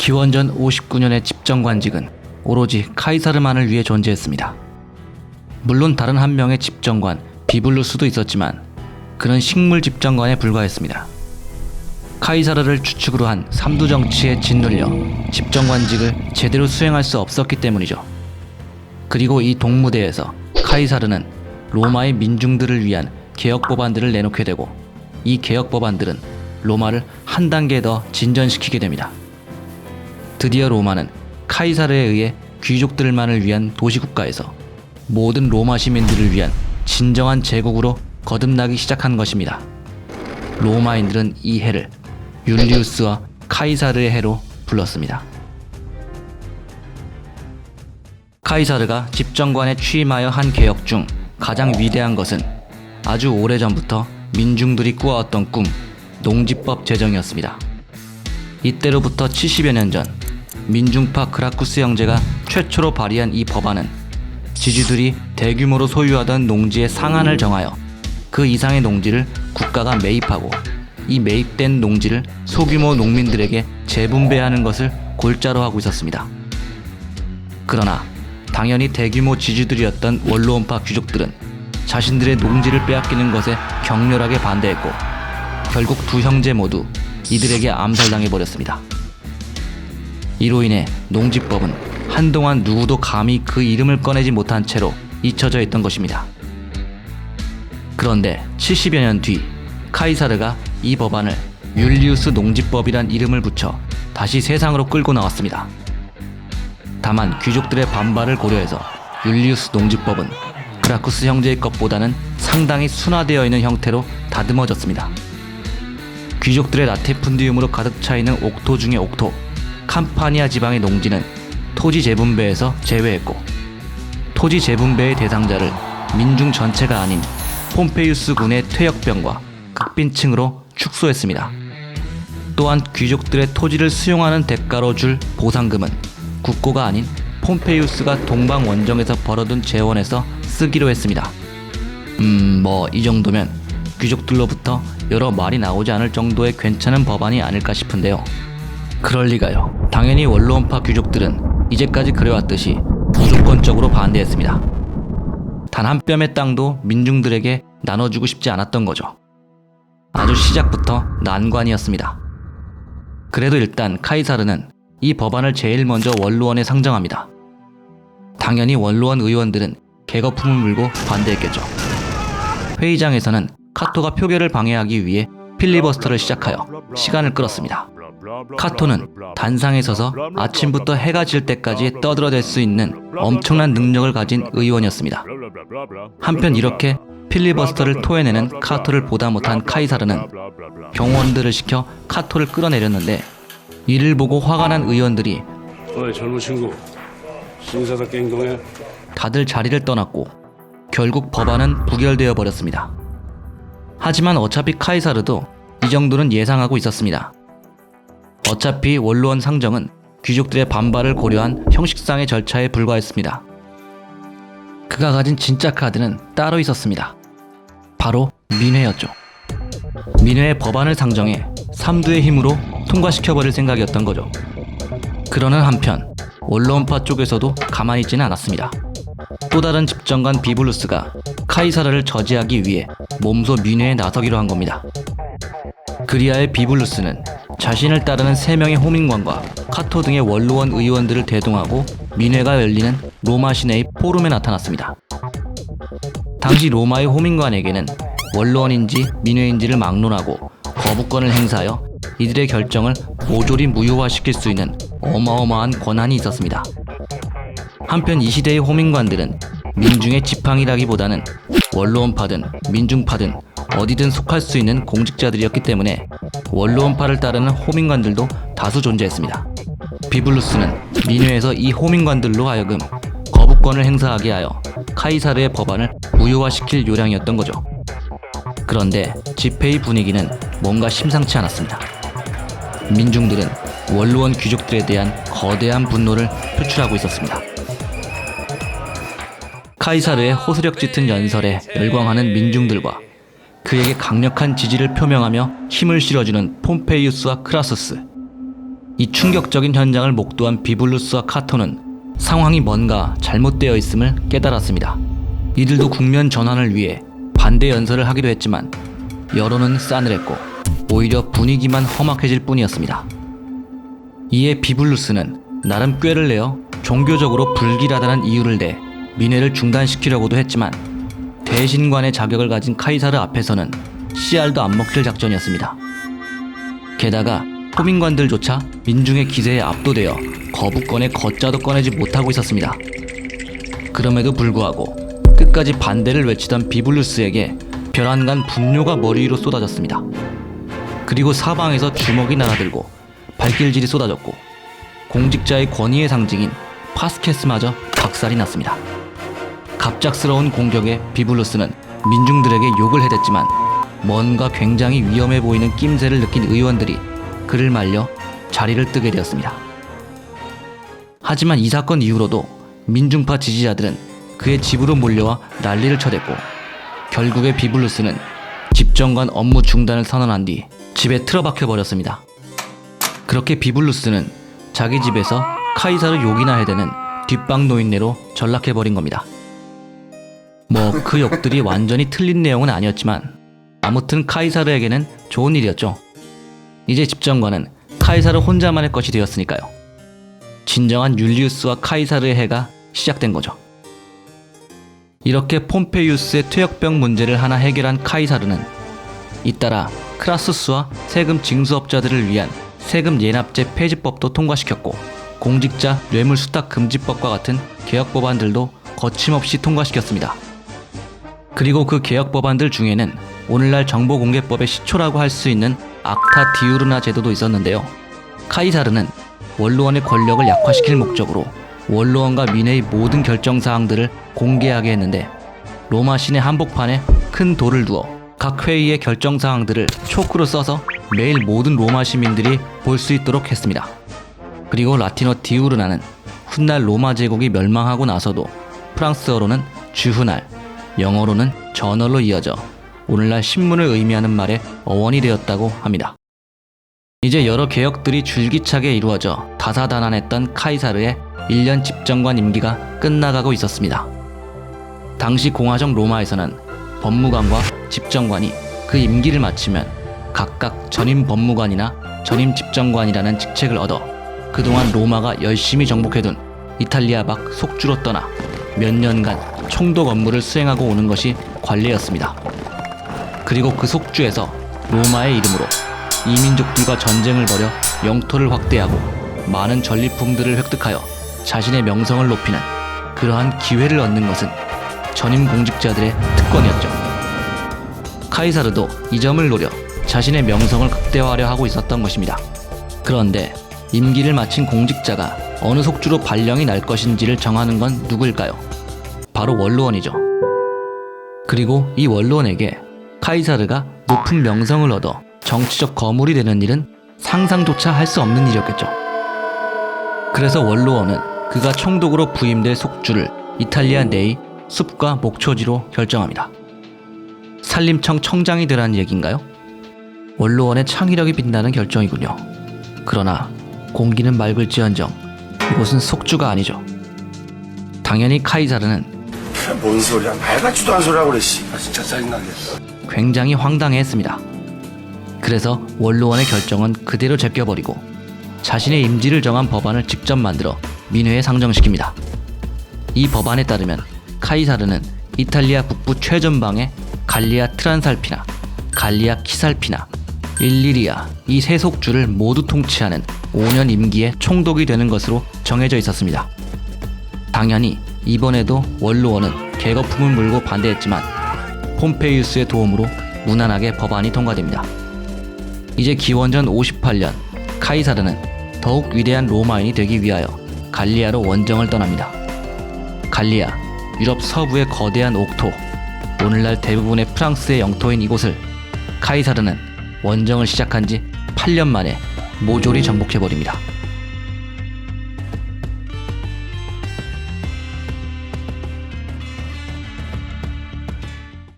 기원전 59년의 집정관직은 오로지 카이사르만을 위해 존재했습니다. 물론 다른 한 명의 집정관 비블루스도 있었지만 그는 식물 집정관에 불과했습니다. 카이사르를 주축으로 한 삼두 정치에 짓눌려 집정관직을 제대로 수행할 수 없었기 때문이죠. 그리고 이 동무대에서 카이사르는 로마의 민중들을 위한 개혁 법안들을 내놓게 되고 이 개혁 법안들은 로마를 한 단계 더 진전시키게 됩니다. 드디어 로마는 카이사르에 의해 귀족들만을 위한 도시국가에서 모든 로마 시민들을 위한 진정한 제국으로 거듭나기 시작한 것입니다. 로마인들은 이 해를 율리우스와 카이사르의 해로 불렀습니다. 카이사르가 집정관에 취임하여 한 개혁 중 가장 위대한 것은 아주 오래전부터 민중들이 꾸어왔던 꿈, 농지법 제정이었습니다. 이때로부터 70여 년 전 민중파 그라쿠스 형제가 최초로 발의한 이 법안은 지주들이 대규모로 소유하던 농지의 상한을 정하여 그 이상의 농지를 국가가 매입하고 이 매입된 농지를 소규모 농민들에게 재분배하는 것을 골자로 하고 있었습니다. 그러나 당연히 대규모 지주들이었던 원로원파 귀족들은 자신들의 농지를 빼앗기는 것에 격렬하게 반대했고 결국 두 형제 모두 이들에게 암살당해버렸습니다. 이로 인해 농지법은 한동안 누구도 감히 그 이름을 꺼내지 못한 채로 잊혀져 있던 것입니다. 그런데 70여 년 뒤 카이사르가 이 법안을 율리우스 농지법이란 이름을 붙여 다시 세상으로 끌고 나왔습니다. 다만 귀족들의 반발을 고려해서 율리우스 농지법은 그라쿠스 형제의 것보다는 상당히 순화되어 있는 형태로 다듬어졌습니다. 귀족들의 라티푼디움으로 가득 차있는 옥토 중의 옥토, 캄파니아 지방의 농지는 토지 재분배에서 제외했고 토지 재분배의 대상자를 민중 전체가 아닌 폼페이우스 군의 퇴역병과 극빈층으로 축소했습니다. 또한 귀족들의 토지를 수용하는 대가로 줄 보상금은 국고가 아닌 폼페이우스가 동방 원정에서 벌어둔 재원에서 쓰기로 했습니다. 이 정도면 귀족들로부터 여러 말이 나오지 않을 정도의 괜찮은 법안이 아닐까 싶은데요. 그럴 리가요. 당연히 원로원파 귀족들은 이제까지 그래왔듯이 무조건적으로 반대했습니다. 단 한 뼘의 땅도 민중들에게 나눠주고 싶지 않았던 거죠. 아주 시작부터 난관이었습니다. 그래도 일단 카이사르는 이 법안을 제일 먼저 원로원에 상정합니다. 당연히 원로원 의원들은 개거품을 물고 반대했겠죠. 회의장에서는 카토가 표결을 방해하기 위해 필리버스터를 시작하여 시간을 끌었습니다. 카토는 단상에 서서 아침부터 해가 질 때까지 떠들어댈 수 있는 엄청난 능력을 가진 의원이었습니다. 한편 이렇게 필리버스터를 토해내는 카토를 보다 못한 카이사르는 경호원들을 시켜 카토를 끌어내렸는데 이를 보고 화가 난 의원들이 어이 젊은 친구, 신사답게 행동해. 다들 자리를 떠났고 결국 법안은 부결되어 버렸습니다. 하지만 어차피 카이사르도 이 정도는 예상하고 있었습니다. 어차피 원로원 상정은 귀족들의 반발을 고려한 형식상의 절차에 불과했습니다. 그가 가진 진짜 카드는 따로 있었습니다. 바로 민회였죠. 민회의 법안을 상정해 삼두의 힘으로 통과시켜버릴 생각이었던 거죠. 그러는 한편 원로원파 쪽에서도 가만히 있지는 않았습니다. 또 다른 집정관 비블루스가 카이사르를 저지하기 위해 몸소 민회에 나서기로 한 겁니다. 그리하여 비블루스는 자신을 따르는 3명의 호민관과 카토 등의 원로원 의원들을 대동하고 민회가 열리는 로마 시내의 포럼에 나타났습니다. 당시 로마의 호민관에게는 원로원인지 민회인지를 막론하고 거부권을 행사하여 이들의 결정을 모조리 무효화시킬 수 있는 어마어마한 권한이 있었습니다. 한편 이 시대의 호민관들은 민중의 지팡이라기보다는 원로원파든 민중파든 어디든 속할 수 있는 공직자들이었기 때문에 원로원파를 따르는 호민관들도 다수 존재했습니다. 비블루스는 민회에서 이 호민관들로 하여금 거부권을 행사하게 하여 카이사르의 법안을 무효화시킬 요량이었던 거죠. 그런데 집회의 분위기는 뭔가 심상치 않았습니다. 민중들은 원로원 귀족들에 대한 거대한 분노를 표출하고 있었습니다. 카이사르의 호소력 짙은 연설에 열광하는 민중들과 그에게 강력한 지지를 표명하며 힘을 실어주는 폼페이우스와 크라수스, 이 충격적인 현장을 목도한 비블루스와 카토는 상황이 뭔가 잘못되어 있음을 깨달았습니다. 이들도 국면 전환을 위해 반대 연설을 하기로 했지만 여론은 싸늘했고 오히려 분위기만 험악해질 뿐이었습니다. 이에 비블루스는 나름 꾀를 내어 종교적으로 불길하다는 이유를 대 민회를 중단시키려고도 했지만 대신관의 자격을 가진 카이사르 앞에서는 씨알도 안 먹힐 작전이었습니다. 게다가 토민관들조차 민중의 기세에 압도되어 거부권에 걷자도 꺼내지 못하고 있었습니다. 그럼에도 불구하고 끝까지 반대를 외치던 비블루스에게 별안간 분노가 머리 위로 쏟아졌습니다. 그리고 사방에서 주먹이 날아들고 발길질이 쏟아졌고 공직자의 권위의 상징인 파스케스마저 박살이 났습니다. 갑작스러운 공격에 비블루스는 민중들에게 욕을 해댔지만 뭔가 굉장히 위험해 보이는 낌새를 느낀 의원들이 그를 말려 자리를 뜨게 되었습니다. 하지만 이 사건 이후로도 민중파 지지자들은 그의 집으로 몰려와 난리를 쳐댔고 결국에 비블루스는 집정관 업무 중단을 선언한 뒤 집에 틀어박혀 버렸습니다. 그렇게 비블루스는 자기 집에서 카이사르 욕이나 해대는 뒷방 노인네로 전락해버린 겁니다. 뭐 그 욕들이 완전히 틀린 내용은 아니었지만 아무튼 카이사르에게는 좋은 일이었죠. 이제 집정관은 카이사르 혼자만의 것이 되었으니까요. 진정한 율리우스와 카이사르의 해가 시작된 거죠. 이렇게 폼페이우스의 퇴역병 문제를 하나 해결한 카이사르는 잇따라 크라수스와 세금 징수업자들을 위한 세금 예납제 폐지법도 통과시켰고 공직자 뇌물 수탁 금지법과 같은 개혁 법안들도 거침없이 통과시켰습니다. 그리고 그 개혁 법안들 중에는 오늘날 정보공개법의 시초라고 할 수 있는 악타 디우르나 제도도 있었는데요. 카이사르는 원로원의 권력을 약화시킬 목적으로 원로원과 민회의 모든 결정사항들을 공개하게 했는데 로마 시내 한복판에 큰 돌을 두어 각 회의의 결정사항들을 초크로 써서 매일 모든 로마 시민들이 볼 수 있도록 했습니다. 그리고 라틴어 디우르나는 훗날 로마 제국이 멸망하고 나서도 프랑스어로는 주후날, 영어로는 저널로 이어져 오늘날 신문을 의미하는 말의 어원이 되었다고 합니다. 이제 여러 개혁들이 줄기차게 이루어져 다사다난했던 카이사르의 1년 집정관 임기가 끝나가고 있었습니다. 당시 공화정 로마에서는 법무관과 집정관이 그 임기를 마치면 각각 전임 법무관이나 전임 집정관이라는 직책을 얻어 그동안 로마가 열심히 정복해둔 이탈리아 밖 속주로 떠나 몇 년간 총독 업무를 수행하고 오는 것이 관례였습니다. 그리고 그 속주에서 로마의 이름으로 이민족들과 전쟁을 벌여 영토를 확대하고 많은 전리품들을 획득하여 자신의 명성을 높이는 그러한 기회를 얻는 것은 전임 공직자들의 특권이었죠. 카이사르도 이 점을 노려 자신의 명성을 극대화하려 하고 있었던 것입니다. 그런데 임기를 마친 공직자가 어느 속주로 발령이 날 것인지를 정하는 건 누구일까요? 바로 원로원이죠. 그리고 이 원로원에게 카이사르가 높은 명성을 얻어 정치적 거물이 되는 일은 상상조차 할 수 없는 일이었겠죠. 그래서 원로원은 그가 총독으로 부임될 속주를 이탈리아 내의 숲과 목초지로 결정합니다. 산림청 청장이 되라는 얘기인가요? 원로원의 창의력이 빛나는 결정이군요. 그러나 공기는 맑을지언정 이곳은 속주가 아니죠. 당연히 카이사르는 뭔 소리야, 말 같지도 않은 소리라고 그래. 씨, 진짜 짜증나겠어. 굉장히 황당해했습니다. 그래서 원로원의 결정은 그대로 제껴버리고 자신의 임지를 정한 법안을 직접 만들어 민회에 상정시킵니다. 이 법안에 따르면 카이사르는 이탈리아 북부 최전방의 갈리아 트란살피나, 갈리아 키살피나, 일리리아 이 세 속주를 모두 통치하는 5년 임기의 총독이 되는 것으로 정해져 있었습니다. 당연히 이번에도 원로원은 개거품을 물고 반대했지만 폼페이우스의 도움으로 무난하게 법안이 통과됩니다. 이제 기원전 58년 카이사르는 더욱 위대한 로마인이 되기 위하여 갈리아로 원정을 떠납니다. 갈리아, 유럽 서부의 거대한 옥토, 오늘날 대부분의 프랑스의 영토인 이곳을 카이사르는 원정을 시작한 지 8년 만에 모조리 정복해버립니다.